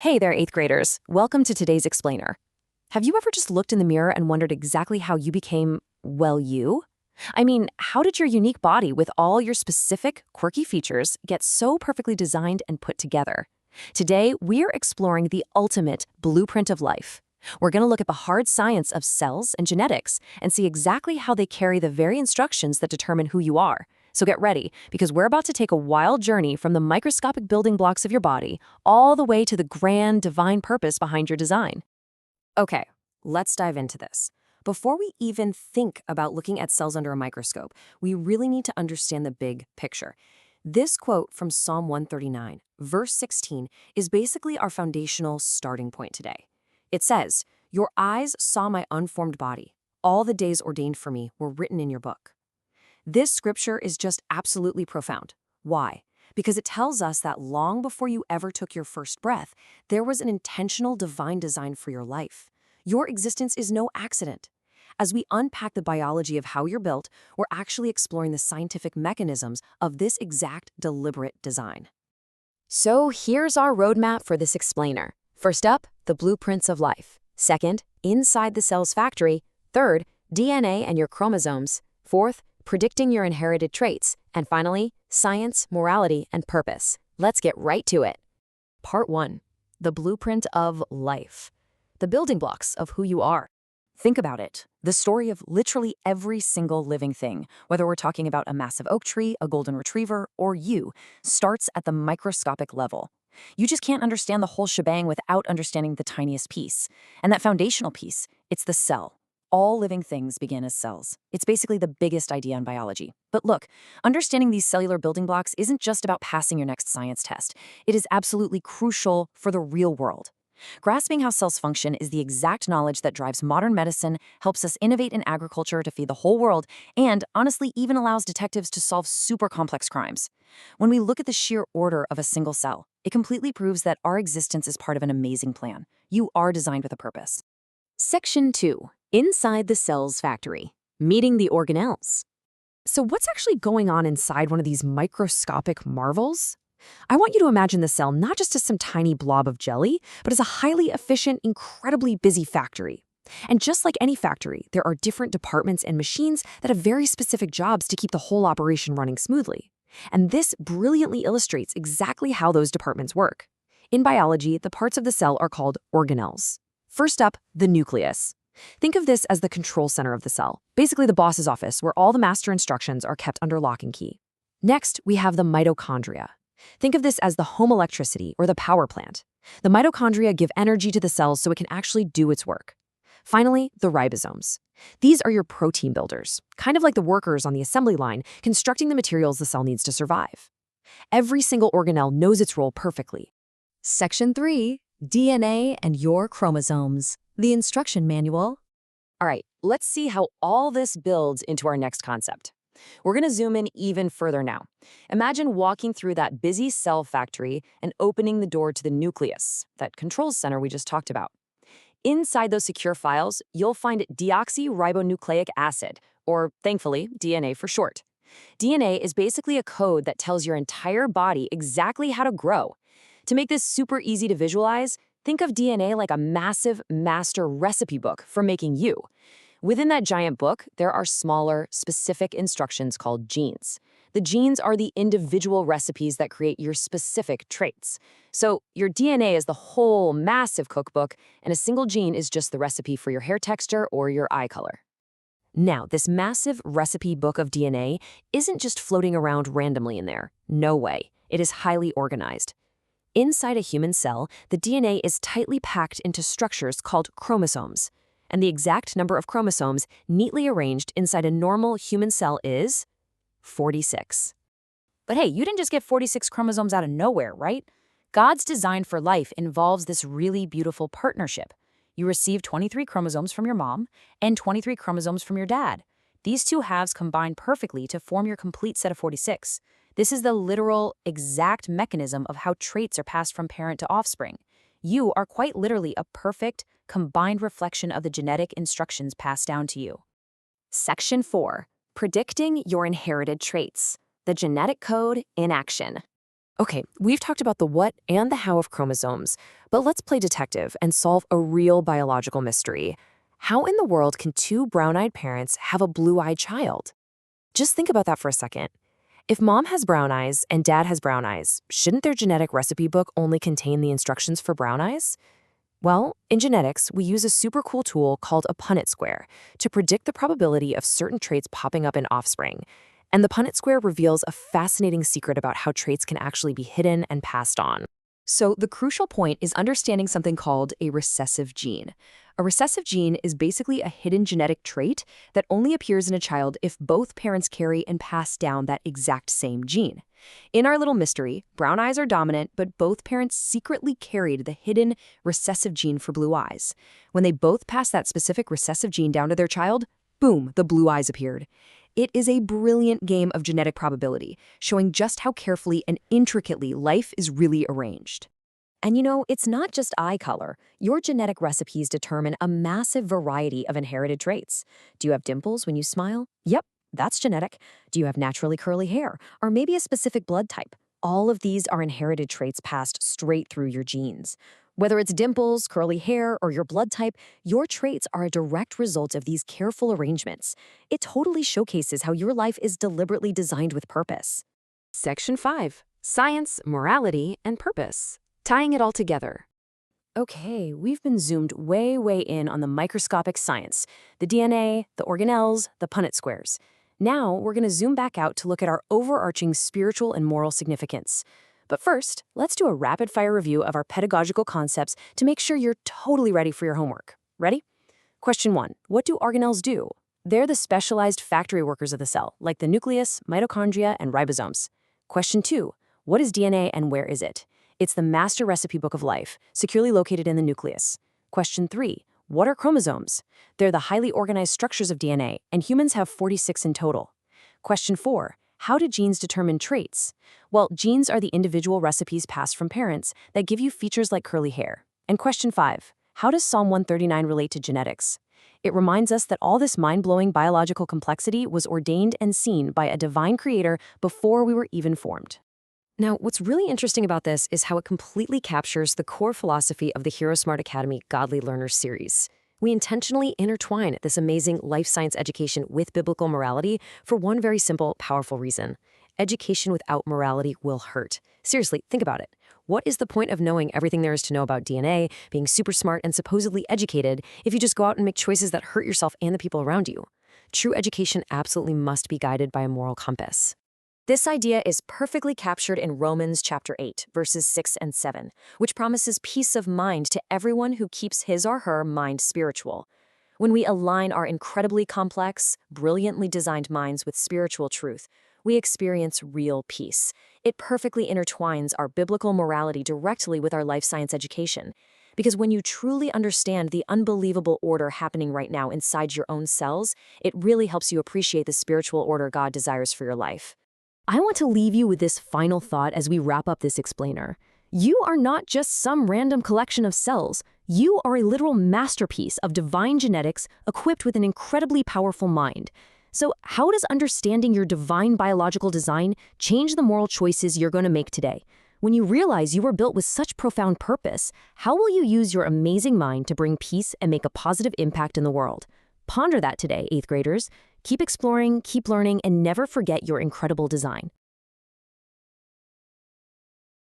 Hey there, 8th graders. Welcome to today's explainer. Have you ever just looked in the mirror and wondered exactly how you became, well, you? I mean, how did your unique body with all your specific, quirky features get so perfectly designed and put together? Today, we're exploring the ultimate blueprint of life. We're going to look at the hard science of cells and genetics and see exactly how they carry the very instructions that determine who you are. So get ready, because we're about to take a wild journey from the microscopic building blocks of your body all the way to the grand divine purpose behind your design. Okay, let's dive into this. Before we even think about looking at cells under a microscope, we really need to understand the big picture. This quote from Psalm 139, verse 16, is basically our foundational starting point today. It says, "Your eyes saw my unformed body. All the days ordained for me were written in your book." This scripture is just absolutely profound. Why? Because it tells us that long before you ever took your first breath, there was an intentional divine design for your life. Your existence is no accident. As we unpack the biology of how you're built, we're actually exploring the scientific mechanisms of this exact deliberate design. So here's our roadmap for this explainer. First up, the blueprints of life. Second, inside the cell's factory. Third, DNA and your chromosomes. Fourth, predicting your inherited traits. And finally, science, morality, and purpose. Let's get right to it. Part 1. The blueprint of life. The building blocks of who you are. Think about it. The story of literally every single living thing, whether we're talking about a massive oak tree, a golden retriever, or you, starts at the microscopic level. You just can't understand the whole shebang without understanding the tiniest piece. And that foundational piece, it's the cell. All living things begin as cells. It's basically the biggest idea in biology. But look, understanding these cellular building blocks isn't just about passing your next science test. It is absolutely crucial for the real world. Grasping how cells function is the exact knowledge that drives modern medicine, helps us innovate in agriculture to feed the whole world, and honestly even allows detectives to solve super complex crimes. When we look at the sheer order of a single cell, it completely proves that our existence is part of an amazing plan. You are designed with a purpose. Section 2. Inside the cell's factory. Meeting the organelles. So what's actually going on inside one of these microscopic marvels? I want you to imagine the cell not just as some tiny blob of jelly, but as a highly efficient, incredibly busy factory. And just like any factory, there are different departments and machines that have very specific jobs to keep the whole operation running smoothly. And this brilliantly illustrates exactly how those departments work. In biology, the parts of the cell are called organelles. First up, the nucleus. Think of this as the control center of the cell, basically the boss's office where all the master instructions are kept under lock and key. Next, we have the mitochondria. Think of this as the home electricity or the power plant. The mitochondria give energy to the cells so it can actually do its work. Finally, the ribosomes. These are your protein builders, kind of like the workers on the assembly line, constructing the materials the cell needs to survive. Every single organelle knows its role perfectly. Section 3. DNA and your chromosomes. The instruction manual. All right, let's see how all this builds into our next concept. We're going to zoom in even further now. Imagine walking through that busy cell factory and opening the door to the nucleus, that control center we just talked about. Inside those secure files, you'll find deoxyribonucleic acid, or thankfully, DNA for short. DNA is basically a code that tells your entire body exactly how to grow. To make this super easy to visualize, think of DNA like a massive master recipe book for making you. Within that giant book, there are smaller, specific instructions called genes. The genes are the individual recipes that create your specific traits. So your DNA is the whole massive cookbook, and a single gene is just the recipe for your hair texture or your eye color. Now, this massive recipe book of DNA isn't just floating around randomly in there. No way. It is highly organized. Inside a human cell, the DNA is tightly packed into structures called chromosomes. And the exact number of chromosomes neatly arranged inside a normal human cell is 46. But hey, you didn't just get 46 chromosomes out of nowhere, right? God's design for life involves this really beautiful partnership. You receive 23 chromosomes from your mom and 23 chromosomes from your dad. These two halves combine perfectly to form your complete set of 46. This is the literal, exact mechanism of how traits are passed from parent to offspring. You are quite literally a perfect, combined reflection of the genetic instructions passed down to you. Section 4. Predicting your inherited traits. The genetic code in action. Okay, we've talked about the what and the how of chromosomes, but let's play detective and solve a real biological mystery. How in the world can two brown-eyed parents have a blue-eyed child? Just think about that for a second. If mom has brown eyes and dad has brown eyes, shouldn't their genetic recipe book only contain the instructions for brown eyes? Well, in genetics, we use a super cool tool called a Punnett square to predict the probability of certain traits popping up in offspring. And the Punnett square reveals a fascinating secret about how traits can actually be hidden and passed on. So the crucial point is understanding something called a recessive gene. A recessive gene is basically a hidden genetic trait that only appears in a child if both parents carry and pass down that exact same gene. In our little mystery, brown eyes are dominant, but both parents secretly carried the hidden recessive gene for blue eyes. When they both passed that specific recessive gene down to their child, boom, the blue eyes appeared. It is a brilliant game of genetic probability, showing just how carefully and intricately life is really arranged. And you know, it's not just eye color. Your genetic recipes determine a massive variety of inherited traits. Do you have dimples when you smile? Yep, that's genetic. Do you have naturally curly hair? Or maybe a specific blood type? All of these are inherited traits passed straight through your genes. Whether it's dimples, curly hair, or your blood type, your traits are a direct result of these careful arrangements. It totally showcases how your life is deliberately designed with purpose. Section 5. Science, Morality, and Purpose. Tying it all together. Okay, we've been zoomed way in on the microscopic science, the DNA, the organelles, the Punnett squares. Now we're going to zoom back out to look at our overarching spiritual and moral significance. But first, let's do a rapid-fire review of our pedagogical concepts to make sure you're totally ready for your homework. Ready? Question 1. What do organelles do? They're the specialized factory workers of the cell, like the nucleus, mitochondria, and ribosomes. Question 2. What is DNA and where is it? It's the master recipe book of life, securely located in the nucleus. Question 3. What are chromosomes? They're the highly organized structures of DNA, and humans have 46 in total. Question 4. How do genes determine traits? Well, genes are the individual recipes passed from parents that give you features like curly hair. And question 5. How does Psalm 139 relate to genetics? It reminds us that all this mind-blowing biological complexity was ordained and seen by a divine creator before we were even formed. Now, what's really interesting about this is how it completely captures the core philosophy of the HeroesmartAcademy Godly Learners series. We intentionally intertwine this amazing life science education with biblical morality for one very simple, powerful reason. Education without morality will hurt. Seriously, think about it. What is the point of knowing everything there is to know about DNA, being super smart and supposedly educated, if you just go out and make choices that hurt yourself and the people around you? True education absolutely must be guided by a moral compass. This idea is perfectly captured in Romans chapter 8, verses 6 and 7, which promises peace of mind to everyone who keeps his or her mind spiritual. When we align our incredibly complex, brilliantly designed minds with spiritual truth, we experience real peace. It perfectly intertwines our biblical morality directly with our life science education. Because when you truly understand the unbelievable order happening right now inside your own cells, it really helps you appreciate the spiritual order God desires for your life. I want to leave you with this final thought as we wrap up this explainer. You are not just some random collection of cells. You are a literal masterpiece of divine genetics equipped with an incredibly powerful mind. So how does understanding your divine biological design change the moral choices you're going to make today? When you realize you were built with such profound purpose, how will you use your amazing mind to bring peace and make a positive impact in the world? Ponder that today, 8th graders. Keep exploring, keep learning, and never forget your incredible design.